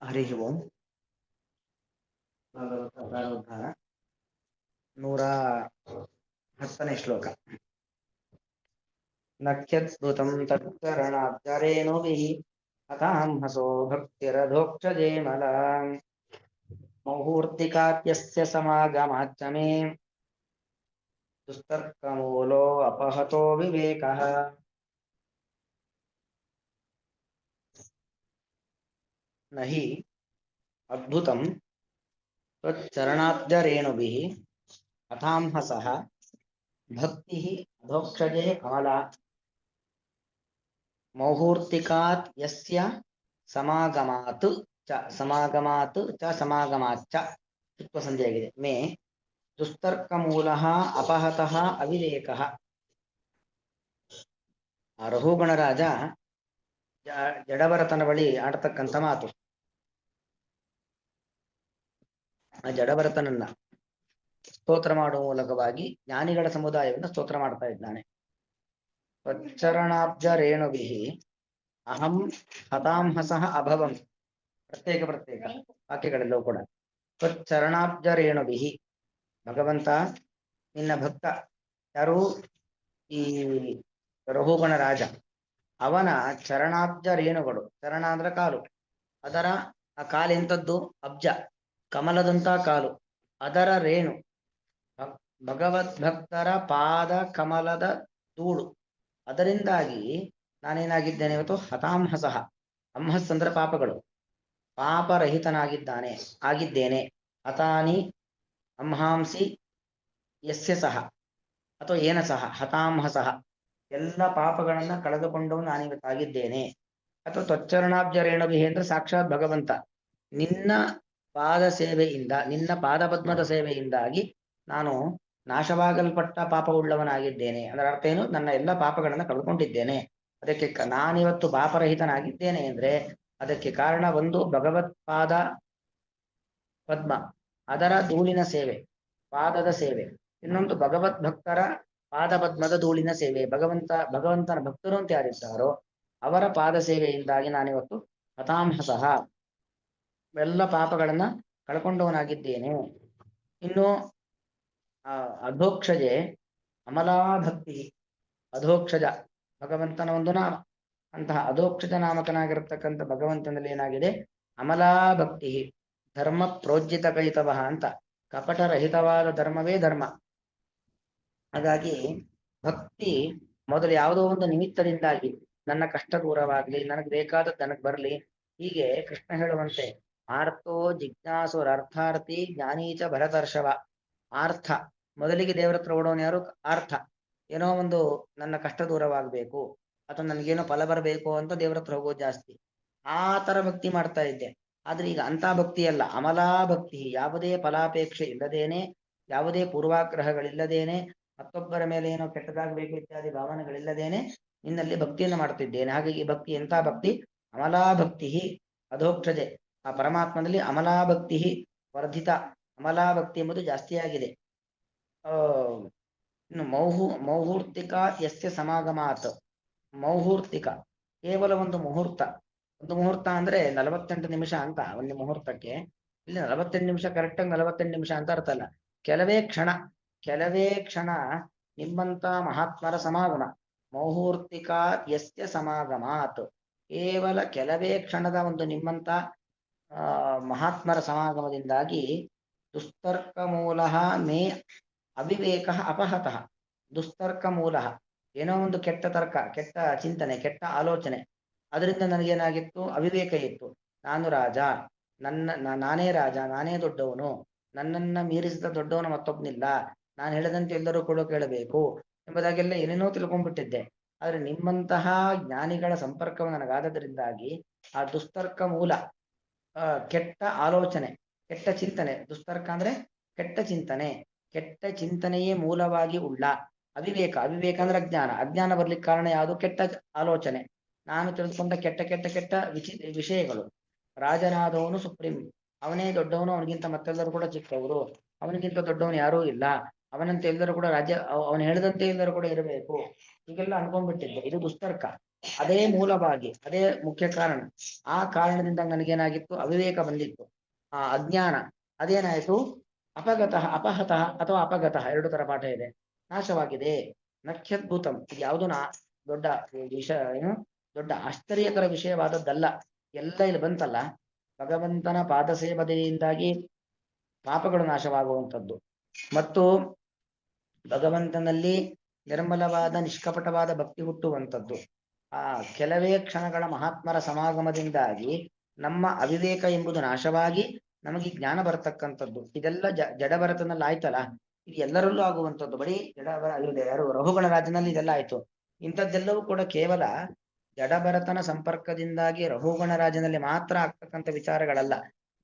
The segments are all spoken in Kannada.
ಹರಿ ಓಂ. ಭಾಗವತ 110ನೇ ಶ್ಲೋಕ. ನಖ್ಯದ್ಭುತಂ ತತ್ಕರಣಾಬ್ಜರೇಣುಭಿಃ ಅತಾಂ ಹಸೋ ಭಕ್ತಿರಧೋಕ್ಷಜೇ ಮಲಾಂ ಮುಹೂರ್ತಿಕಾಪ್ಯಸ್ಯ ಸಮಾಗಮಾಚ್ಚ ಮೇ ದುಸ್ತರ್ಕಮೂಲೋ ಅಪಹತೋ ವಿವೇಕಃ. ನಹಿ ಅದ್ಭುತಂ ತ್ವಚ್ಚರಣಾಬ್ಜರೇಣುಭಿಃ ಅಥಾಂಹಸಃ ಭಕ್ತಿಃ ಅಧೋಕ್ಷಜೇ ಕಮಲಾ ಮೌಹೂರ್ತಿಕಾತ್ ಯಸ್ಯ ಸಮಾಗಮಾತ್ ಸಮಾಗಮಾಚ್ಚ ಸಂಧಿಯಾಗಿದೆ. ಮೇ ದುಸ್ತರ್ಕಮೂಲಃ ಅಪಹತಃ ಅವಿವೇಕಃ. ಆ ರಘುಗಣರಾಜ ಜಡಭರತನ ಬಳಿ ಆಡ್ತಕ್ಕಂಥ ಮಾತು. ಆ ಜಡಭರತನನ್ನ ಸ್ತೋತ್ರ ಮಾಡುವ ಮೂಲಕವಾಗಿ ಜ್ಞಾನಿಗಳ ಸಮುದಾಯವನ್ನು ಸ್ತೋತ್ರ ಮಾಡ್ತಾ ಇದ್ದಾನೆ. ತ್ವಚ್ಚರಣಾಬ್ಜ ರೇಣುಭಿಃ ಅಹಂ ಹತಾಂಹಸಃ ಅಭವಂ. ಪ್ರತ್ಯೇಕ ವಾಕ್ಯಗಳೆಲ್ಲವೂ ಕೂಡ ತ್ವಚ್ಚರಣಾಬ್ಜ ರೇಣುಭಿಃ. ಭಗವಂತ ನಿನ್ನ ಭಕ್ತ ಯಾರು? ಈ ರಘುಗಣ ರಾಜ. ಅವನ ಚರಣಾಬ್ಜ ರೇಣುಗಳು. ಚರಣ ಅಂದ್ರೆ ಕಾಲು. ಅದರ ಆ ಕಾಲೆಂಥದ್ದು? ಅಬ್ಜ, ಕಮಲದಂತ ಕಾಲು. ಅದರ ರೇಣು ಭಗವದ್ಭಕ್ತರ ಪಾದ ಕಮಲದ ಧೂಳು. ಅದರಿಂದಾಗಿ ನಾನೇನಾಗಿದ್ದೇನೆ ಇವತ್ತು? ಹತಾಂಹಸಃ. ಅಂಹಸ್ ಅಂದ್ರೆ ಪಾಪಗಳು. ಆಗಿದ್ದೇನೆ. ಹತಾನಿ ಅಂಹಾಂಸಿ ಯಸ್ಯ ಸಹ ಅಥವಾ ಏನ ಸಹ ಹತಾಂಹಸಃ. ಎಲ್ಲ ಪಾಪಗಳನ್ನ ಕಳೆದುಕೊಂಡವನು ನಾನಿವತ್ತಾಗಿದ್ದೇನೆ. ಅಥವಾ ತ್ವಚ್ಚರಣಾಬ್ಜ ರೇಣುಭಿಃ ಅಂದ್ರೆ ಸಾಕ್ಷಾತ್ ಭಗವಂತ ನಿನ್ನ ಪಾದ ಸೇವೆಯಿಂದ, ನಿನ್ನ ಪಾದಪದ್ಮದ ಸೇವೆಯಿಂದಾಗಿ ನಾನು ನಾಶವಾಗಲ್ಪಟ್ಟ ಪಾಪವುಳ್ಳವನಾಗಿದ್ದೇನೆ. ಅದರ ಅರ್ಥ ಏನು? ನನ್ನ ಎಲ್ಲ ಪಾಪಗಳನ್ನು ಕಳ್ಕೊಂಡಿದ್ದೇನೆ. ಅದಕ್ಕೆ ನಾನಿವತ್ತು ಪಾಪರಹಿತನಾಗಿದ್ದೇನೆ ಅಂದ್ರೆ ಅದಕ್ಕೆ ಕಾರಣ ಒಂದು ಭಗವತ್ ಪಾದ ಪದ್ಮ, ಅದರ ಧೂಳಿನ ಸೇವೆ, ಪಾದದ ಸೇವೆ. ಇನ್ನೊಂದು ಭಗವತ್ ಭಕ್ತರ ಪಾದ ಪದ್ಮದ ಧೂಳಿನ ಸೇವೆ. ಭಗವಂತನ ಭಕ್ತರು ಅಂತ ಯಾರಿದ್ದಾರೋ ಅವರ ಪಾದ ಸೇವೆಯಿಂದಾಗಿ ನಾನಿವತ್ತು ಹತಾಂಹಸಃ ಎಲ್ಲ ಪಾಪಗಳನ್ನ ಕಳ್ಕೊಂಡವನಾಗಿದ್ದೇನೆ. ಇನ್ನು ಅಧೋಕ್ಷಜೆ ಅಮಲಾ ಭಕ್ತಿ. ಅಧೋಕ್ಷಜ ಭಗವಂತನ ಒಂದು ನಾಮ. ಅಂತಹ ಅಧೋಕ್ಷಜ ನಾಮಕನಾಗಿರತಕ್ಕಂಥ ಭಗವಂತನಲ್ಲಿ ಏನಾಗಿದೆ? ಅಮಲಾ ಭಕ್ತಿ. ಧರ್ಮ ಪ್ರೋಜ್ಜಿತ ಕೈತವ ಅಂತ. ಕಪಟರಹಿತವಾದ ಧರ್ಮವೇ ಧರ್ಮ. ಹಾಗಾಗಿ ಭಕ್ತಿ ಮೊದಲು ಯಾವುದೋ ಒಂದು ನಿಮಿತ್ತದಿಂದಾಗಿ ನನ್ನ ಕಷ್ಟ ದೂರವಾಗ್ಲಿ, ನನಗೆ ಬೇಕಾದದ್ದು ನನಗೆ ಬರಲಿ, ಹೀಗೆ ಕೃಷ್ಣ ಹೇಳುವಂತೆ ಆರ್ತೋ ಜಿಜ್ಞಾಸುರರ್ಥಾರ್ಥಿ ಜ್ಞಾನೀಚ ಭರತರ್ಷವ. ಆರ್ಥ ಮೊದಲಿಗೆ ದೇವರ ಹತ್ರ ಓಡೋನು ಯಾರು? ಆರ್ಥ. ಏನೋ ಒಂದು ನನ್ನ ಕಷ್ಟ ದೂರವಾಗಬೇಕು ಅಥವಾ ನನಗೇನೋ ಫಲ ಬರಬೇಕು ಅಂತ ದೇವರ ಹತ್ರ ಹೋಗೋದು ಜಾಸ್ತಿ. ಆ ತರ ಭಕ್ತಿ ಮಾಡ್ತಾ ಇದ್ದೆ. ಆದ್ರೆ ಈಗ ಅಂತ ಭಕ್ತಿ ಅಲ್ಲ, ಅಮಲಾ ಭಕ್ತಿ. ಯಾವುದೇ ಫಲಾಪೇಕ್ಷೆ ಇಲ್ಲದೇನೆ, ಯಾವುದೇ ಪೂರ್ವಾಗ್ರಹಗಳಿಲ್ಲದೇನೆ, ಮತ್ತೊಬ್ಬರ ಮೇಲೆ ಏನೋ ಕೆಟ್ಟದಾಗಬೇಕು ಇತ್ಯಾದಿ ಭಾವನೆಗಳಿಲ್ಲದೇನೆ ನಿನ್ನಲ್ಲಿ ಭಕ್ತಿಯನ್ನು ಮಾಡ್ತಿದ್ದೇನೆ. ಹಾಗಾಗಿ ಭಕ್ತಿ ಎಂಥ ಭಕ್ತಿ? ಅಮಲಾ ಭಕ್ತಿ ಅಧೋಕ್ಷಜೆ. ಆ ಪರಮಾತ್ಮನಲ್ಲಿ ಅಮಲಾ ಭಕ್ತಿ ವರ್ಧಿತ. ಅಮಲಾ ಭಕ್ತಿ ಎಂಬುದು ಜಾಸ್ತಿಯಾಗಿದೆ. ಇನ್ನು ಮೌಹೂರ್ತಿಕ ಯಸ್ಯ ಸಮಾಗಮಾತ್. ಮೌಹೂರ್ತಿಕ ಕೇವಲ ಒಂದು ಮುಹೂರ್ತ. ಒಂದು ಮುಹೂರ್ತ ಅಂದ್ರೆ 48 ನಿಮಿಷ ಅಂತ. ಒಂದು ಮುಹೂರ್ತಕ್ಕೆ ಇಲ್ಲಿ 48 ನಿಮಿಷ, ಕರೆಕ್ಟಾಗಿ 48 ನಿಮಿಷ ಅಂತ ಅರ್ಥ ಅಲ್ಲ. ಕೆಲವೇ ಕ್ಷಣ ನಿಮ್ಮಂತ ಮಹಾತ್ಮರ ಸಮಾಗಮ. ಮೌಹೂರ್ತಿಕ ಯಸ್ಯ ಸಮಾಗಮಾತ್. ಕೇವಲ ಕೆಲವೇ ಕ್ಷಣದ ಒಂದು ನಿಮ್ಮಂತ ಮಹಾತ್ಮರ ಸಮಾಗಮದಿಂದಾಗಿ ದುಸ್ತರ್ಕ ಮೂಲ ಮೇ ಅವಿವೇಕ ಅಪಹತಃ. ದುಸ್ತರ್ಕ ಮೂಲ ಏನೋ ಒಂದು ಕೆಟ್ಟ ತರ್ಕ, ಕೆಟ್ಟ ಚಿಂತನೆ, ಕೆಟ್ಟ ಆಲೋಚನೆ, ಅದರಿಂದ ನನಗೇನಾಗಿತ್ತು? ಅವಿವೇಕ ಇತ್ತು. ನಾನು ರಾಜ, ನಾನೇ ರಾಜ, ನಾನೇ ದೊಡ್ಡವನು, ನನ್ನನ್ನ ಮೀರಿಸಿದ ದೊಡ್ಡವನು ಮತ್ತೊಬ್ಬನಿಲ್ಲ, ನಾನು ಹೇಳದಂತೆ ಎಲ್ಲರೂ ಕೂಡ ಕೇಳಬೇಕು ಎಂಬುದಾಗೆಲ್ಲ ಏನೇನೋ ತಿಳ್ಕೊಂಡ್ಬಿಟ್ಟಿದ್ದೆ. ಆದ್ರೆ ನಿಮ್ಮಂತಹ ಜ್ಞಾನಿಗಳ ಸಂಪರ್ಕವು ನನಗಾದದ್ರಿಂದಾಗಿ ಆ ದುಸ್ತರ್ಕ ಮೂಲ, ಕೆಟ್ಟ ಆಲೋಚನೆ, ಕೆಟ್ಟ ಚಿಂತನೆ. ದುಸ್ತರ್ಕ ಅಂದ್ರೆ ಕೆಟ್ಟ ಚಿಂತನೆ. ಕೆಟ್ಟ ಚಿಂತನೆಯೇ ಮೂಲವಾಗಿ ಉಳ್ಳ ಅವಿವೇಕ. ಅವಿವೇಕ ಅಂದ್ರೆ ಅಜ್ಞಾನ. ಅಜ್ಞಾನ ಬರ್ಲಿಕ್ಕೆ ಕಾರಣ ಯಾವುದು? ಕೆಟ್ಟ ಆಲೋಚನೆ. ನಾನು ತಿಳಿದುಕೊಂಡ ಕೆಟ್ಟ ವಿಷಯಗಳು. ರಾಜನಾದವನು ಸುಪ್ರೀಂ, ಅವನೇ ದೊಡ್ಡವನು, ಅವನಿಗಿಂತ ಮತ್ತೆಲ್ಲರೂ ಕೂಡ ಚಿಕ್ಕವರು, ಅವನಿಗಿಂತ ದೊಡ್ಡವನು ಯಾರೂ ಇಲ್ಲ, ಅವನಂತೆ ಎಲ್ಲರೂ ಕೂಡ ರಾಜ್ಯ, ಅವನು ಹೇಳಿದಂತೆ ಎಲ್ಲರೂ ಕೂಡ ಇರಬೇಕು, ಹೀಗೆಲ್ಲ ಅನ್ಕೊಂಡ್ಬಿಟ್ಟಿದ್ದೆ. ಇದು ದುಸ್ತರ್ಕ. ಅದೇ ಮೂಲವಾಗಿ, ಅದೇ ಮುಖ್ಯ ಕಾರಣ. ಆ ಕಾರಣದಿಂದ ನನಗೇನಾಗಿತ್ತು, ಅವಿವೇಕ ಬಂದಿತ್ತು, ಆ ಅಜ್ಞಾನ. ಅದೇನಾಯಿತು, ಅಪಗತಃ, ಅಪಹತಃ ಅಥವಾ ಅಪಗತಃ, ಎರಡು ತರ ಪಾಠ ಇದೆ. ನಾಶವಾಗಿದೆ. ನಖ್ಯದ್ಭುತಂ, ಇದು ಯಾವುದು ದೊಡ್ಡ ಏನು ದೊಡ್ಡ ಆಶ್ಚರ್ಯಕರ ವಿಷಯವಾದದ್ದಲ್ಲ. ಎಲ್ಲ ಇಲ್ಲಿ ಬಂತಲ್ಲ, ಭಗವಂತನ ಪಾದ ಸೇವನೆಯಿಂದಾಗಿ ಪಾಪಗಳು ನಾಶವಾಗುವಂಥದ್ದು ಮತ್ತು ಭಗವಂತನಲ್ಲಿ ನಿರ್ಮಲವಾದ ನಿಷ್ಕಪಟವಾದ ಭಕ್ತಿ ಹುಟ್ಟುವಂಥದ್ದು. ಆ ಕೆಲವೇ ಕ್ಷಣಗಳ ಮಹಾತ್ಮರ ಸಮಾಗಮದಿಂದಾಗಿ ನಮ್ಮ ಅವಿವೇಕ ಎಂಬುದು ನಾಶವಾಗಿ ನಮಗೆ ಜ್ಞಾನ ಬರತಕ್ಕಂಥದ್ದು. ಇದೆಲ್ಲ ಜಡಭರತನಲ್ಲಿ ಆಯ್ತಲ್ಲ, ಇದು ಎಲ್ಲರಲ್ಲೂ ಆಗುವಂಥದ್ದು. ಬರೀ ಯಾರು ರಘುಗಣ ರಾಜನಲ್ಲಿ ಇದೆಲ್ಲ ಆಯ್ತು. ಇಂಥದ್ದೆಲ್ಲವೂ ಕೂಡ ಕೇವಲ ಜಡಭರತನ ಸಂಪರ್ಕದಿಂದಾಗಿ ರಘುಗಣ ರಾಜನಲ್ಲಿ ಮಾತ್ರ ಆಗ್ತಕ್ಕಂಥ ವಿಚಾರಗಳಲ್ಲ,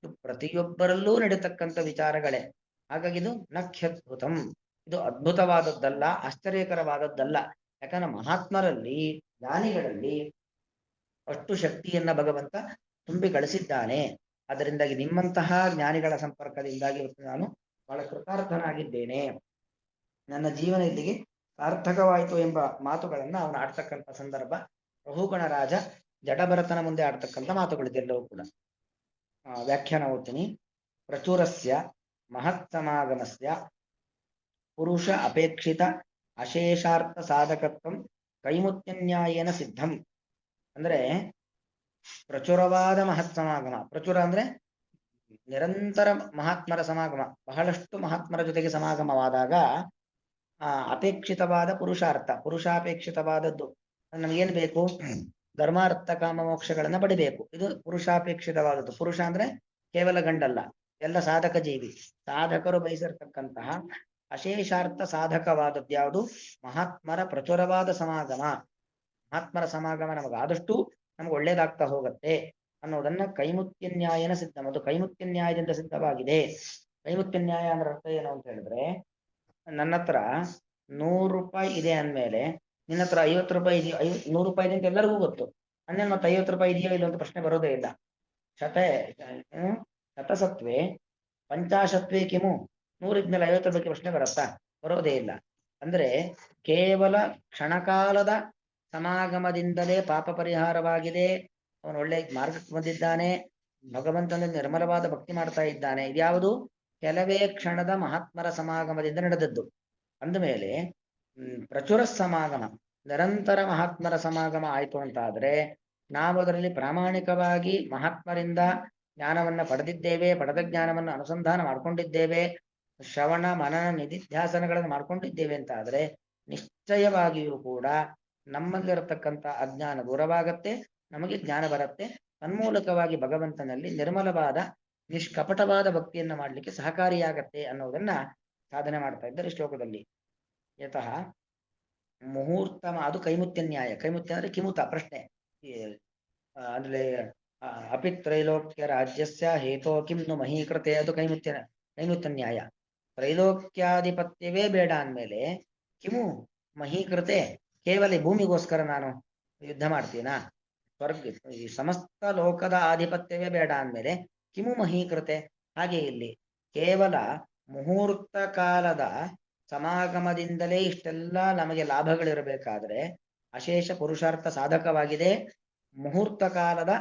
ಇದು ಪ್ರತಿಯೊಬ್ಬರಲ್ಲೂ ನಡೀತಕ್ಕಂಥ ವಿಚಾರಗಳೇ. ಹಾಗಾಗಿ ಇದು ನಖ್ಯದ್ಭುತಂ, ಇದು ಅದ್ಭುತವಾದದ್ದಲ್ಲ, ಆಶ್ಚರ್ಯಕರವಾದದ್ದಲ್ಲ. ಯಾಕಂದ್ರೆ ಮಹಾತ್ಮರಲ್ಲಿ, ಜ್ಞಾನಿಗಳಲ್ಲಿ ಅಷ್ಟು ಶಕ್ತಿಯನ್ನ ಭಗವಂತ ತುಂಬಿ ಗಳಿಸಿದ್ದಾನೆ. ಅದರಿಂದಾಗಿ ನಿಮ್ಮಂತಹ ಜ್ಞಾನಿಗಳ ಸಂಪರ್ಕದಿಂದಾಗಿ ನಾನು ಬಹಳ ಕೃತಾರ್ಥನಾಗಿದ್ದೇನೆ, ನನ್ನ ಜೀವನ ಇಲ್ಲಿಗೆ ಸಾರ್ಥಕವಾಯಿತು ಎಂಬ ಮಾತುಗಳನ್ನ ಅವನು ಆಡ್ತಕ್ಕಂಥ ಸಂದರ್ಭ. ರಘುಗಣ ರಾಜ ಜಡಭರತನ ಮುಂದೆ ಆಡ್ತಕ್ಕಂಥ ಮಾತುಗಳಿದೆಲ್ಲವೂ ಕೂಡ. ವ್ಯಾಖ್ಯಾನ ಓದ್ತೀನಿ. ಪ್ರಚುರಸ್ಯ ಮಹತ್ ಸಮಾಗಮಸ್ಯ ಪುರುಷ ಅಪೇಕ್ಷಿತ ಅಶೇಷಾರ್ಥ ಸಾಧಕತ್ವಂ ಕೈಮುತ್ಯನ್ಯಾಯೇನ ಸಿದ್ಧಂ. ಅಂದ್ರೆ ಪ್ರಚುರವಾದ ಮಹತ್ ಸಮಾಗಮ, ಪ್ರಚುರ ಅಂದ್ರೆ ನಿರಂತರ ಮಹಾತ್ಮರ ಸಮಾಗಮ, ಬಹಳಷ್ಟು ಮಹಾತ್ಮರ ಜೊತೆಗೆ ಸಮಾಗಮವಾದಾಗ ಅಪೇಕ್ಷಿತವಾದ ಪುರುಷಾರ್ಥ, ಪುರುಷಾಪೇಕ್ಷಿತವಾದದ್ದು. ನಮಗೇನು ಬೇಕು, ಧರ್ಮಾರ್ಥ ಕಾಮ ಮೋಕ್ಷಗಳನ್ನ ಪಡಿಬೇಕು. ಇದು ಪುರುಷಾಪೇಕ್ಷಿತವಾದದ್ದು. ಪುರುಷ ಅಂದ್ರೆ ಕೇವಲ ಗಂಡಲ್ಲ, ಎಲ್ಲ ಸಾಧಕ ಜೀವಿ, ಸಾಧಕರು ಬಯಸಿರ್ತಕ್ಕಂತಹ ಅಶೇಷಾರ್ಥ ಸಾಧಕವಾದದ್ದು ಯಾವುದು, ಮಹಾತ್ಮರ ಪ್ರಚುರವಾದ ಸಮಾಗಮ. ಮಹಾತ್ಮರ ಸಮಾಗಮ ನಮಗಾದಷ್ಟು ನಮ್ಗೆ ಒಳ್ಳೇದಾಗ್ತಾ ಹೋಗುತ್ತೆ ಅನ್ನೋದನ್ನ ಕೈಮುತ್ಯ ನ್ಯಾಯನ ಸಿದ್ಧ, ಮತ್ತು ಕೈಮುತ್ಯ ನ್ಯಾಯದಿಂದ ಸಿದ್ಧವಾಗಿದೆ. ಕೈಮುತ್ಯ ನ್ಯಾಯ ಅಂದ್ರೆ ಅರ್ಥ ಏನು ಅಂತ ಹೇಳಿದ್ರೆ, ನನ್ನ ಹತ್ರ 100 ರೂಪಾಯಿ ಇದೆ ಅಂದ್ಮೇಲೆ ನಿನ್ನ ಹತ್ರ 50 ರೂಪಾಯಿ ಇದೆಯೋ, 100 ರೂಪಾಯಿ ಇದೆ ಅಂತ ಎಲ್ಲರಿಗೂ ಗೊತ್ತು. ಅಂದೇನು ಮತ್ತೆ 50 ರೂಪಾಯಿ ಇದೆಯೋ ಇಲ್ಲ ಅಂತ ಪ್ರಶ್ನೆ ಬರೋದೇ ಇಲ್ಲ. ಶತಸತ್ವೇ ಪಂಚಾಶತ್ವೇ ಕಿಮು, 100 ಇದ್ಮೇಲೆ 50 ರೂಪಾಯಿ ಪ್ರಶ್ನೆ ಬರುತ್ತಾ, ಬರೋದೇ ಇಲ್ಲ. ಅಂದ್ರೆ ಕೇವಲ ಕ್ಷಣಕಾಲದ ಸಮಾಗಮದಿಂದಲೇ ಪಾಪ ಪರಿಹಾರವಾಗಿದೆ, ಅವನು ಒಳ್ಳೆ ಮಾರ್ಗಕ್ಕೆ ಬಂದಿದ್ದಾನೆ, ಭಗವಂತನ ನಿರ್ಮಲವಾದ ಭಕ್ತಿ ಮಾಡ್ತಾ ಇದ್ದಾನೆ. ಇದ್ಯಾವುದು ಕೆಲವೇ ಕ್ಷಣದ ಮಹಾತ್ಮರ ಸಮಾಗಮದಿಂದ ನಡೆದದ್ದು. ಅಂದಮೇಲೆ ಪ್ರಚುರ ಸಮಾಗಮ, ನಿರಂತರ ಮಹಾತ್ಮರ ಸಮಾಗಮ ಆಯ್ತು ಅಂತಾದ್ರೆ ನಾವು ಅದರಲ್ಲಿ ಪ್ರಾಮಾಣಿಕವಾಗಿ ಮಹಾತ್ಮರಿಂದ ಜ್ಞಾನವನ್ನ ಪಡೆದಿದ್ದೇವೆ, ಪಡೆದ ಜ್ಞಾನವನ್ನು ಅನುಸಂಧಾನ ಮಾಡ್ಕೊಂಡಿದ್ದೇವೆ, ಶ್ರವಣ ಮನನ ನಿಧಿಧ್ಯಾಸನಗಳನ್ನು ಮಾಡ್ಕೊಂಡಿದ್ದೇವೆ ಅಂತ ಆದ್ರೆ ನಿಶ್ಚಯವಾಗಿಯೂ ಕೂಡ ನಮ್ಮಲ್ಲಿರತಕ್ಕಂಥ ಅಜ್ಞಾನ ದೂರವಾಗತ್ತೆ, ನಮಗೆ ಜ್ಞಾನ ಬರುತ್ತೆ. ತನ್ಮೂಲಕವಾಗಿ ಭಗವಂತನಲ್ಲಿ ನಿರ್ಮಲವಾದ ನಿಷ್ಕಪಟವಾದ ಭಕ್ತಿಯನ್ನ ಮಾಡಲಿಕ್ಕೆ ಸಹಕಾರಿಯಾಗತ್ತೆ ಅನ್ನೋದನ್ನ ಸಾಧನೆ ಮಾಡ್ತಾ ಇದ್ದಾರೆ ಶ್ಲೋಕದಲ್ಲಿ. ಯತಃ ಮುಹೂರ್ತ, ಅದು ಕೈಮುತ್ಯ ನ್ಯಾಯ. ಕೈಮುತ್ಯ ಅಂದ್ರೆ ಕಿಮುತ, ಪ್ರಶ್ನೆ. ಅಂದ್ರೆ ಅಪಿತ್ರೈಲೋಕ್ಯ ರಾಜ್ಯಸ್ಯ ಹೇತೋ ಕಿಂ ನು ಮಹೀಕೃತೆ, ಅದು ಕೈಮುತ್ಯ ನ್ಯಾಯ. ತ್ರೈಲೋಕ್ಯಾಧಿಪತ್ಯವೇ ಬೇಡ ಅಂದ್ಮೇಲೆ ಕಿಮು ಮಹೀಕೃತೆ, ಕೇವಲ ಭೂಮಿಗೋಸ್ಕರ ನಾನು ಯುದ್ಧ ಮಾಡ್ತೀನಾ, ಈ ಸಮಸ್ತ ಲೋಕದ ಆಧಿಪತ್ಯವೇ ಬೇಡ ಅಂದ್ಮೇಲೆ ಕಿಮು ಮಹೀಕೃತೆ. ಹಾಗೆ ಇಲ್ಲಿ ಕೇವಲ ಮುಹೂರ್ತ ಕಾಲದ ಸಮಾಗಮದಿಂದಲೇ ಇಷ್ಟೆಲ್ಲ ನಮಗೆ ಲಾಭಗಳಿರಬೇಕಾದ್ರೆ ಅಶೇಷ ಪುರುಷಾರ್ಥ ಸಾಧಕವಾಗಿದೆ ಮುಹೂರ್ತ ಕಾಲದ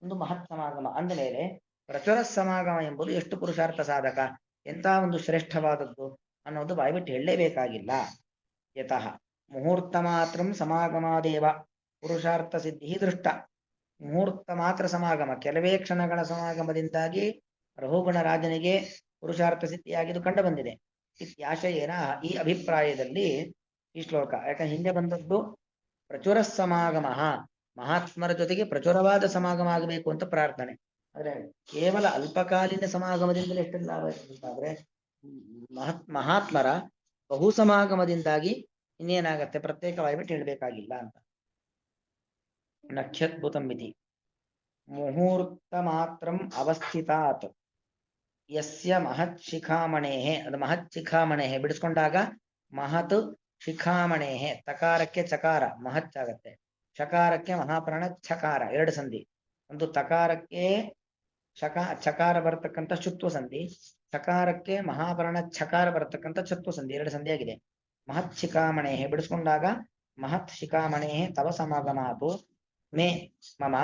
ಒಂದು ಮಹತ್ ಸಮಾಗಮ. ಅಂದಮೇಲೆ ಪ್ರಚುರ ಸಮಾಗಮ ಎಂಬುದು ಎಷ್ಟು ಪುರುಷಾರ್ಥ ಸಾಧಕ, ಎಂಥ ಒಂದು ಶ್ರೇಷ್ಠವಾದದ್ದು ಅನ್ನೋದು ಬಾಯ್ಬಿಟ್ಟು ಹೇಳಲೇಬೇಕಾಗಿಲ್ಲ. ಯತಃ ಮುಹೂರ್ತ ಮಾತ್ರ ಸಮಾಗಮಾದೇವ ಪುರುಷಾರ್ಥ ಸಿದ್ಧಿ ದೃಷ್ಟ. ಮುಹೂರ್ತ ಮಾತ್ರ ಸಮಾಗಮ, ಕೆಲವೇ ಕ್ಷಣಗಳ ಸಮಾಗಮದಿಂದಾಗಿ ರಘುಗಣ ರಾಜನಿಗೆ ಪುರುಷಾರ್ಥ ಸಿದ್ಧಿಯಾಗಿದ್ದು ಕಂಡು ಬಂದಿದೆ. ಇತ್ಯಾಶಯೇನ, ಈ ಅಭಿಪ್ರಾಯದಲ್ಲಿ ಈ ಶ್ಲೋಕ. ಯಾಕಂದ್ರೆ ಹಿಂದೆ ಬಂದದ್ದು ಪ್ರಚುರ ಸಮಾಗಮ, ಮಹಾತ್ಮರ ಜೊತೆಗೆ ಪ್ರಚುರವಾದ ಸಮಾಗಮ ಆಗಬೇಕು ಅಂತ ಪ್ರಾರ್ಥನೆ. ಆದ್ರೆ ಕೇವಲ ಅಲ್ಪಕಾಲೀನ ಸಮಾಗಮದಿಂದಲೇ ಎಷ್ಟೆಲ್ಲ ಆದ್ರೆ ಮಹಾತ್ಮರ ಬಹು ಸಮಾಗಮದಿಂದಾಗಿ ಇನ್ನೇನಾಗತ್ತೆ, ಪ್ರತ್ಯೇಕವಾಗಿ ಬಿಟ್ಟು ಹೇಳಬೇಕಾಗಿಲ್ಲ ಅಂತ. ನಖ್ಯದ್ಭುತಂ ಇತಿ ಮುಹೂರ್ತ ಮಾತ್ರಂ ಅವಸ್ಥಿತಾತ್ ಯಸ್ಯ ಮಹತ್ ಶಿಖಾಮಣೇಹೆ, ಅದು ಮಹತ್ ಶಿಖಾಮಣೇಹೆ ಬಿಡಿಸ್ಕೊಂಡಾಗ ಮಹತ್ ಶಿಖಾಮಣೇಹೆ, ತಕಾರಕ್ಕೆ ಚಕಾರ ಮಹತ್ ಆಗತ್ತೆ, ಚಕಾರಕ್ಕೆ ಮಹಾಪ್ರಾಣ ಛಕಾರ, ಎರಡು ಸಂಧಿ. ಒಂದು ತಕಾರಕ್ಕೆ ಚಕಾರ ಬರತಕ್ಕಂಥ ಶುತ್ವ ಸಂಧಿ, ಚಕಾರಕ್ಕೆ ಮಹಾಪ್ರಾಣ ಛಕಾರ ಬರತಕ್ಕಂಥ ಚತ್ವ ಸಂಧಿ, ಎರಡು ಸಂಧಿಯಾಗಿದೆ. ಮಹತ್ ಶಿಖಾಮಣೇಹೆ ಬಿಡಿಸ್ಕೊಂಡಾಗ महत् शिखामणे तव समागमातु मे मम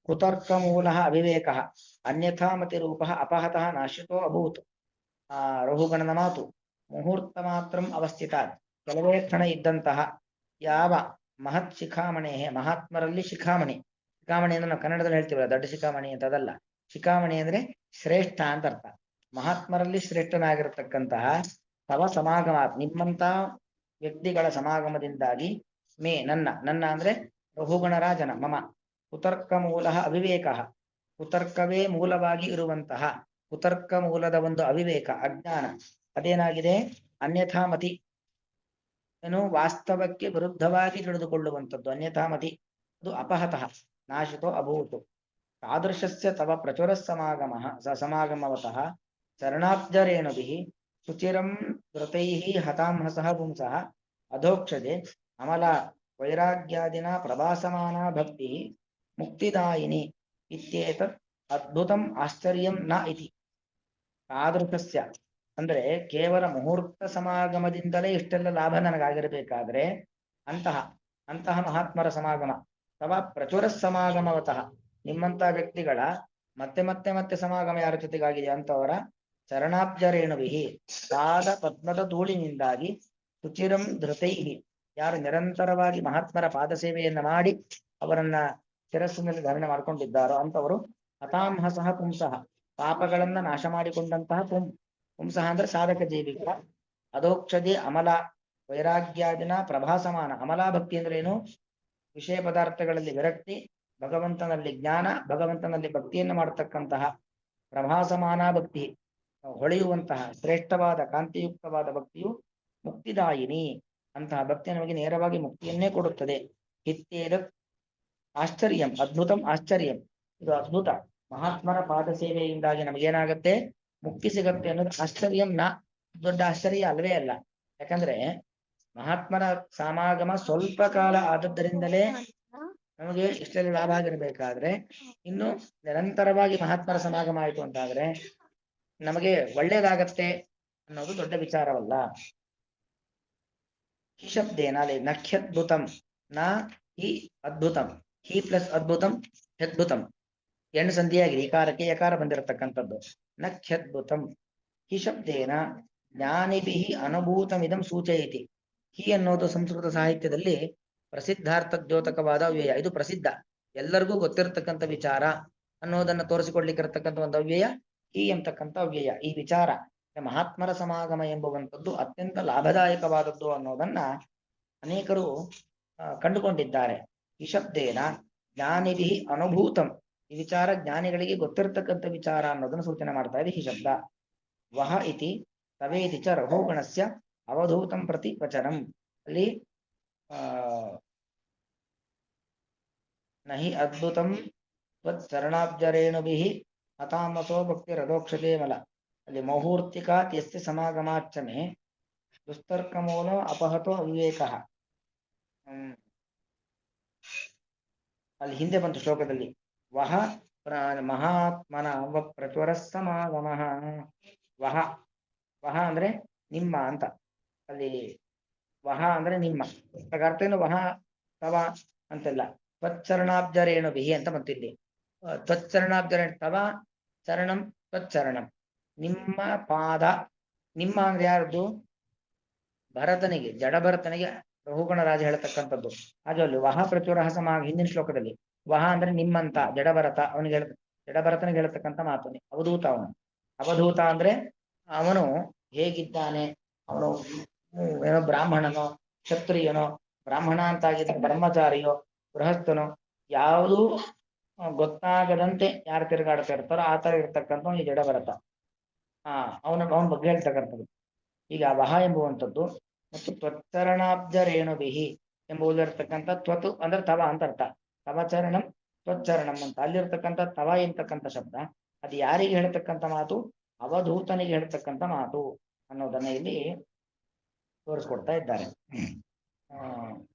कुतर्कमूलः अविवेकः अन्यथा मतिरूपः अपहतः नाश्रितो अभूत् ರಘುಗಣನ ಮಾತು ಮುಹೂರ್ತ ಮಾತ್ರ ಅವಸ್ಥಿತಾತ್ ಕೆಲವೇ ಕ್ಷಣ ಇದ್ದಂತಹ ಯಾವ ಮಹತ್ ಶಿಖಾಮಣಿ ಮಹಾತ್ಮರಲ್ಲಿ ಶಿಖಾಮಣಿ ಶಿಖಾಮಣಿ ಅಂದ್ರೆ ನಾವು ಕನ್ನಡದಲ್ಲಿ ಹೇಳ್ತೀವಲ್ಲ ದೊಡ್ಡ ಶಿಖಾಮಣಿ ಅಂತ ಅದಲ್ಲ ಶಿಖಾಮಣಿ ಅಂದ್ರೆ ಶ್ರೇಷ್ಠ ಅಂತ ಅರ್ಥ ಮಹಾತ್ಮರಲ್ಲಿ ಶ್ರೇಷ್ಠನಾಗಿರತಕ್ಕಂತಹ ತವ ಸಮಾಗಮ ನಿಮ್ಮಂತ ವ್ಯಕ್ತಿಗಳ ಸಮಾಗಮದಿಂದಾಗಿ ಮೇ ನನ್ನ ಅಂದ್ರೆ ರಘುಗಣರಾಜನ ಮಮ ಕುತರ್ಕ ಮೂಲ ಅವಿವೇಕ ಕುತರ್ಕವೇ ಮೂಲವಾಗಿ ಇರುವಂತಹ ಕುತರ್ಕ ಮೂಲದ ಒಂದು ಅವಿವೇಕ ಅಜ್ಞಾನ ಅದೇನಾಗಿದೆ ಅನ್ಯಥಾ ಮತಿ ಏನು ವಾಸ್ತವಕ್ಕೆ ವಿರುದ್ಧವಾಗಿ ತಿಳಿದುಕೊಳ್ಳುವಂಥದ್ದು ಅನ್ಯಥಾ ಮತಿ ಅದು ಅಪಹತಃ ನಾಶಿತೋ ಅಭೂತು ತಾದೃಶಸ್ಯ ತವ ಪ್ರಚುರ ಸಮಾಗಮವತಃ ಚರಣಾಬ್ಜರೇಣುಭಿಃ ಸುಚಿರಂ ಧೃತೈಃ ಹತಾಂಹಸಃ ಪುಂಸಃ ಅಧೋಕ್ಷಜೆ ಅಮಲ ವೈರಾಗ್ಯಾದಿನ ಪ್ರಭಾಸಮಾನ ಭಕ್ತಿ ಮುಕ್ತಿದಾಯಿನಿ ಇತ್ಯೇತತ್ ಅದ್ಭುತಂ ಆಶ್ಚರ್ಯಂ ನ ಇತಿ ತಾದೃಶಸ್ಯ ಅಂದ್ರೆ ಕೇವಲ ಮುಹೂರ್ತ ಸಮಾಗಮದಿಂದಲೇ ಇಷ್ಟೆಲ್ಲ ಲಾಭ ನನಗಾಗಿರಬೇಕಾದ್ರೆ ಅಂತಹ ಮಹಾತ್ಮರ ಸಮಾಗಮ ಅಥವಾ ಪ್ರಚುರ ಸಮಾಗಮವತಃ ನಿಮ್ಮಂತ ವ್ಯಕ್ತಿಗಳ ಮತ್ತೆ ಸಮಾಗಮ ಯಾರ ಜೊತೆಗಾಗಿದೆ ಅಂತವರ ಚರಣಾಬ್ಜರೇಣುವಿಹಿ ಪಾದ ಪದ್ಮದ ಧೂಳಿನಿಂದಾಗಿ ಸುಚಿರಂ ಧೃತೈಹಿ ಯಾರು ನಿರಂತರವಾಗಿ ಮಹಾತ್ಮರ ಪಾದ ಸೇವೆಯನ್ನ ಮಾಡಿ ಅವರನ್ನ ಶಿರಸ್ಸಿನಲ್ಲಿ ಧಾರಣೆ ಮಾಡ್ಕೊಂಡಿದ್ದಾರೋ ಅಂತವರು ಹತಾಂಹಸಃ ಪುಂಸಃ ಪಾಪಗಳನ್ನ ನಾಶ ಮಾಡಿಕೊಂಡಂತಹ ಪುಂಸಃ ಅಂದ್ರೆ ಸಾಧಕ ಜೀವಿಗಳ ಅಧೋಕ್ಷಜೆ ಅಮಲ ವೈರಾಗ್ಯಾದಿನ ಪ್ರಭಾಸಮಾನ ಅಮಲಾ ಭಕ್ತಿ ಅಂದ್ರೆ ಏನು ವಿಷಯ ಪದಾರ್ಥಗಳಲ್ಲಿ ವಿರಕ್ತಿ ಭಗವಂತನಲ್ಲಿ ಜ್ಞಾನ ಭಗವಂತನಲ್ಲಿ ಭಕ್ತಿಯನ್ನು ಮಾಡತಕ್ಕಂತಹ ಪ್ರಭಾಸಮಾನ ಭಕ್ತಿ ಹೊಳೆಯುವಂತಹ ಶ್ರೇಷ್ಠವಾದ ಕಾಂತಿಯುಕ್ತವಾದ ಭಕ್ತಿಯು ಮುಕ್ತಿದಾಯಿನಿ ಅಂತಹ ಭಕ್ತಿ ನಮಗೆ ನೇರವಾಗಿ ಮುಕ್ತಿಯನ್ನೇ ಕೊಡುತ್ತದೆ ಇತ್ಯೇದ ಆಶ್ಚರ್ಯಂ ಅದ್ಭುತಂ ಆಶ್ಚರ್ಯಂ ಇದು ಅದ್ಭುತ ಮಹಾತ್ಮರ ಪಾದ ಸೇವೆಯಿಂದಾಗಿ ನಮಗೇನಾಗತ್ತೆ ಮುಕ್ತಿ ಸಿಗತ್ತೆ ಅನ್ನೋದು ಆಶ್ಚರ್ಯಂ ದೊಡ್ಡ ಆಶ್ಚರ್ಯ ಅಲ್ವೇ ಅಲ್ಲ ಯಾಕಂದ್ರೆ ಮಹಾತ್ಮರ ಸಮಾಗಮ ಸ್ವಲ್ಪ ಕಾಲ ಆದದ್ದರಿಂದಲೇ ನಮಗೆ ಇಷ್ಟೆಲ್ಲ ಲಾಭ ಆಗಿರ್ಬೇಕಾದ್ರೆ ಇನ್ನು ನಿರಂತರವಾಗಿ ಮಹಾತ್ಮರ ಸಮಾಗಮ ಆಯಿತು ಅಂತಾದ್ರೆ ನಮಗೆ ಒಳ್ಳೇದಾಗತ್ತೆ ಅನ್ನೋದು ದೊಡ್ಡ ವಿಚಾರವಲ್ಲ ಹಿ ಶಬ್ದೇನ ಅಲ್ಲಿ ನಖ್ಯದ್ಭುತಂ ನ ಹಿ ಅದ್ಭುತಂ ಹಿ ಪ್ಲಸ್ ಅದ್ಭುತಂ ಅದ್ಭುತಂ ಎಣ್ಣು ಸಂಧಿಯಾಗಿದೆ ಈಕಾರಕ್ಕೆ ಯಕಾರ ಬಂದಿರತಕ್ಕಂಥದ್ದು ನಖ್ಯದ್ಭುತಂ ಹಿ ಶಬ್ದೇನ ಜ್ಞಾನಿಭಿ ಅನುಭೂತಮಿದಂ ಸೂಚಯತಿ ಹಿ ಅನ್ನೋದು ಸಂಸ್ಕೃತ ಸಾಹಿತ್ಯದಲ್ಲಿ ಪ್ರಸಿದ್ಧಾರ್ಥ ದ್ಯೋತಕವಾದ ಅವ್ಯಯ ಇದು ಪ್ರಸಿದ್ಧ ಎಲ್ಲರಿಗೂ ಗೊತ್ತಿರತಕ್ಕಂಥ ವಿಚಾರ ಅನ್ನೋದನ್ನ ತೋರಿಸಿಕೊಡ್ಲಿಕ್ಕಿರತಕ್ಕಂಥ ಒಂದು ಅವ್ಯಯ ಹಿ ಎಂಬತಕ್ಕಂಥ ಅವ್ಯಯ ಈ ವಿಚಾರ ಮಹಾತ್ಮರ ಸಮಾಗಮ ಎಂಬುವಂಥದ್ದು ಅತ್ಯಂತ ಲಾಭದಾಯಕವಾದದ್ದು ಅನ್ನೋದನ್ನ ಅನೇಕರು ಕಂಡುಕೊಂಡಿದ್ದಾರೆ ಈ ಶಬ್ದೇನ ಜ್ಞಾನಿಭಿ ಅನುಭೂತಂ ಈ ವಿಚಾರ ಜ್ಞಾನಿಗಳಿಗೆ ಗೊತ್ತಿರತಕ್ಕಂಥ ವಿಚಾರ ಅನ್ನೋದನ್ನು ಸೂಚನೆ ಮಾಡ್ತಾ ಇದೆ ಈ ಶಬ್ದ ವಹ ಇತಿ ತವೇತಿ ಚ ರಘುಗಣಸ್ಯ ಅವಧೂತಂ ಪ್ರತಿ ವಚನಂ ಅಲ್ಲಿ ನಹಿ ಅದ್ಭುತಂ ತ್ವಚ್ಚರಣಾಬ್ಜರೇಣುಭಿಃ ಹತಾಮಸೋ ಭಕ್ತಿ ರಥೋಕ್ಷತೆ ಮಲ ಅಲ್ಲಿ ಮುಹೂರ್ತಿಕಾತ್ ಯಸ್ಯ ಸಮಾಗಮಾಚ್ಚಮೆ ದುಸ್ತರ್ಕಮೂಲೋ ಅಪಹತೋ ಅವಿವೇಕಃ ಅಲ್ಲಿ ಹಿಂದೆ ಬಂತು ಶ್ಲೋಕದಲ್ಲಿ ವಹ ಮಹಾತ್ಮನ ಪ್ರಚುರ ಸಮಾಗಮ ವಹ ವಹ ಅಂದ್ರೆ ನಿಮ್ಮ ಅಂತ ಅಲ್ಲಿ ವಹ ಅಂದ್ರೆ ನಿಮ್ಮ ಅರ್ಥ ಏನು ವಹ ತವ ಅಂತೆಲ್ಲ ತ್ವಚ್ಚರಣಾಬ್ಜರೇಣು ಬಿಹಿ ಅಂತ ಬಂತಿಲ್ಲಿ ತ್ವಚ್ಚರಣಾಬ್ಜರೇಣ ತವ ಚರಣಂ ತ್ವಚ್ಚರಣಂ ನಿಮ್ಮ ಪಾದ ನಿಮ್ಮ ಅಂದ್ರೆ ಯಾರ್ದು ಭರತನಿಗೆ ಜಡಭರತನಿಗೆ ರಘುಗಣ ರಾಜ ಹೇಳ್ತಕ್ಕಂಥದ್ದು ಅದು ಅಲ್ಲಿ ವಹ ಪ್ರಚುರ ಸಮಾಗ ಹಿಂದಿನ ಶ್ಲೋಕದಲ್ಲಿ ವಹ ಅಂದ್ರೆ ನಿಮ್ಮಂತ ಜಡಭರತ ಅವನಿಗೆ ಜಡಭರತನಿಗೆ ಹೇಳ್ತಕ್ಕಂಥ ಮಾತು ಅವಧೂತ ಅವಧೂತ ಅಂದ್ರೆ ಅವನು ಹೇಗಿದ್ದಾನೆ ಅವನು ಏನೋ ಬ್ರಾಹ್ಮಣನೋ ಕ್ಷತ್ರಿಯನೋ ಬ್ರಾಹ್ಮಣ ಅಂತಾಗಿದ್ದ ಬ್ರಹ್ಮಚಾರಿಯೋ ಗೃಹಸ್ಥನೋ ಯಾವುದೂ ಗೊತ್ತಾಗದಂತೆ ಯಾರು ತಿರುಗಾಡ್ತಾ ಇರ್ತಾರೋ ಆ ತರ ಇರ್ತಕ್ಕಂಥ ಈ ಜಡಭರತ ಅವನ ಬಗ್ಗೆ ಹೇಳ್ತಕ್ಕಂಥದ್ದು ಈಗ ವಹ ಎಂಬುವಂಥದ್ದು ಮತ್ತು ತ್ವಚ್ಚರಣಾಬ್ಜರೇಣುಭಿಹಿ ಎಂಬುದಿರ್ತಕ್ಕಂಥ ತ್ವತು ಅಂದ್ರೆ ತವ ಅಂತ ಅರ್ಥ ತವಚರಣಂ ತ್ವಚ್ಚರಣಂ ಅಂತ ಅಲ್ಲಿರ್ತಕ್ಕಂಥ ತವ ಎಂತಕ್ಕಂಥ ಶಬ್ದ ಅದು ಯಾರಿಗೆ ಹೇಳ್ತಕ್ಕಂಥ ಮಾತು ಅವಧೂತನಿಗೆ ಹೇಳ್ತಕ್ಕಂಥ ಮಾತು ಅನ್ನೋದನ್ನ ಇಲ್ಲಿ ತೋರಿಸ್ಕೊಡ್ತಾ ಇದ್ದಾರೆ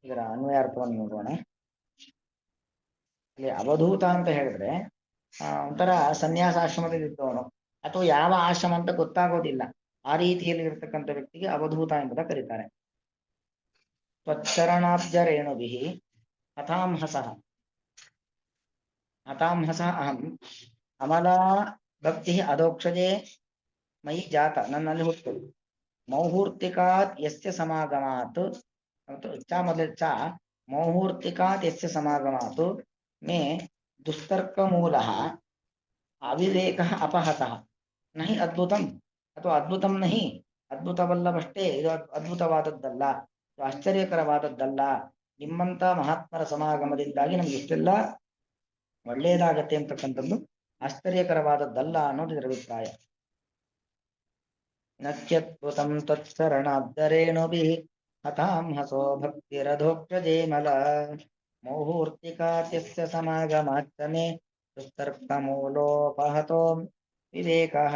ಇದರ ಅನ್ವಯಾರ್ಥವನ್ನು ನೋಡೋಣ ಇಲ್ಲಿ ಅವಧೂತ ಅಂತ ಹೇಳಿದ್ರೆ ಒಂಥರ ಸನ್ಯಾಸಾಶ್ರಮದಲ್ಲಿ ಇದ್ದವನು ಅಥವಾ ಯಾವ ಆಶ್ರಮ ಅಂತ ಗೊತ್ತಾಗೋದಿಲ್ಲ ಆ ರೀತಿಯಲ್ಲಿ ಇರತಕ್ಕಂಥ ವ್ಯಕ್ತಿಗೆ ಅವಧೂತ ಎಂಬುದ ಕರೀತಾರೆ त्वच्चरणाब्जरेणुभिः हतांहसः अहम् अमला भक्तिः अधोक्षजे मयि जात नन्ನಲ್ಲಿ ಹುಟ್ಟು मौहूर्तिकात् यस्य समागमात् च ಮೊದಲು च मौहूर्तिकात् यस्य समागमात् मे दुस्तर्कमूलः अविवेकः अपहतः न हि अद्भुतम् ಅಥವಾ ಅದ್ಭುತಂ ನಹಿ ಅದ್ಭುತವಲ್ಲವಷ್ಟೇ ಇದು ಅದ್ಭುತವಾದದ್ದಲ್ಲ ಇದು ಆಶ್ಚರ್ಯಕರವಾದದ್ದಲ್ಲ ನಿಮ್ಮಂತ ಮಹಾತ್ಮರ ಸಮಾಗಮದಿಂದಾಗಿ ನಮ್ಗೆ ಇಷ್ಟೆಲ್ಲ ಒಳ್ಳೆಯದಾಗತ್ತೆ ಅಂತಕ್ಕಂಥದ್ದು ಆಶ್ಚರ್ಯಕರವಾದದ್ದಲ್ಲ ಅನ್ನೋದು ಇದರ ಅಭಿಪ್ರಾಯ ನತ್ಯದ್ಭುತಂ ತತ್ಸರಣಾಬ್ಧರೇಣುಭಿಃ ಹತಾಂಹಸೋ ಭಕ್ತಿರಧೋಕ್ಷಜೇಮಲ ಮೌಹೂರ್ತಿಕಾತ್ಯಸ್ಯ ಸಮಾಗಮಾಚ್ಚನೆ ದುಸ್ತರ್ಕಮೂಲೋಪಹತೋ ವಿವೇಕಃ.